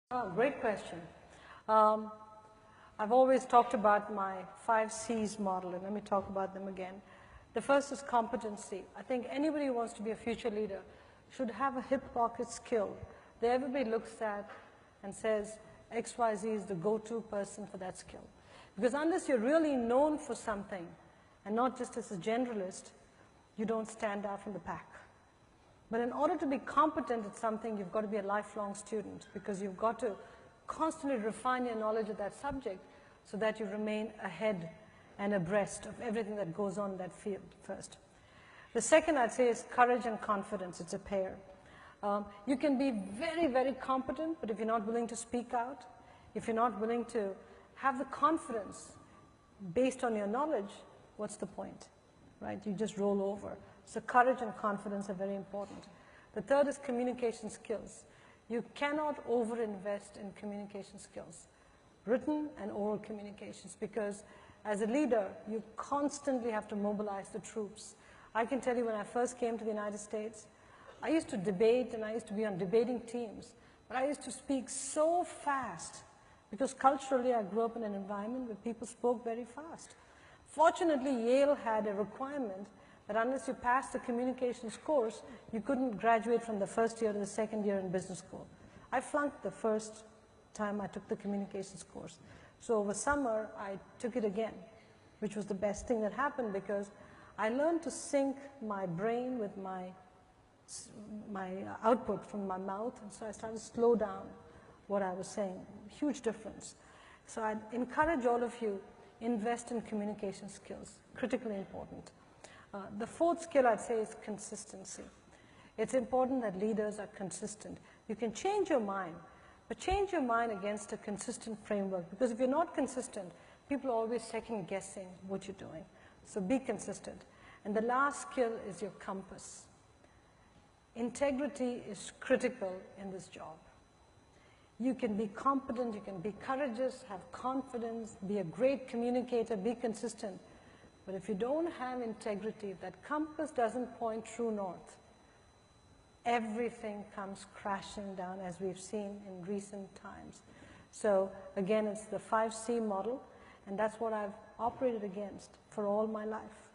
Great question. Um, I've always talked about my 5 C's model, and let me talk about them again. The first is competency. I think anybody who wants to be a future leader should have a hip pocket skill that everybody looks at and says, XYZ is the go-to person for that skill. Because unless you're really known for something, and not just as a generalist, you don't stand out from the pack. But in order to be competent at something, you've got to be a lifelong student, because you've got to constantly refine your knowledge of that subject so that you remain ahead and abreast of everything that goes on in that field first. The second, I'd say, is courage and confidence. It's a pair. You can be very, very competent, but if you're not willing to speak out, if you're not willing to have the confidence based on your knowledge, what's the point, right? You just roll over. So courage and confidence are very important. The third is communication skills. You cannot overinvest in communication skills, written and oral communications, because as a leader, you constantly have to mobilize the troops. I can tell you when I first came to the United States, I used to debate and I used to be on debating teams, but I used to speak so fast because culturally I grew up in an environment where people spoke very fast. Fortunately, Yale had a requirement that unless you passed the communications course, you couldn't graduate from the first year to the second year in business school. I flunked the first time I took the communications course. So over summer, I took it again, which was the best thing that happened because I learned to sync my brain with my output from my mouth, and so I started to slow down what I was saying. Huge difference. So I'd encourage all of you, invest in communication skills, critically important. The fourth skill I'd say is consistency. It's important that leaders are consistent. You can change your mind, but change your mind against a consistent framework, because if you're not consistent, people are always second guessing what you're doing. So be consistent. And the last skill is your compass. Integrity is critical in this job. You can be competent, you can be courageous, have confidence, be a great communicator, be consistent. But if you don't have integrity, if that compass doesn't point true north, everything comes crashing down, as we've seen in recent times. So again, it's the 5C model, and that's what I've operated against for all my life.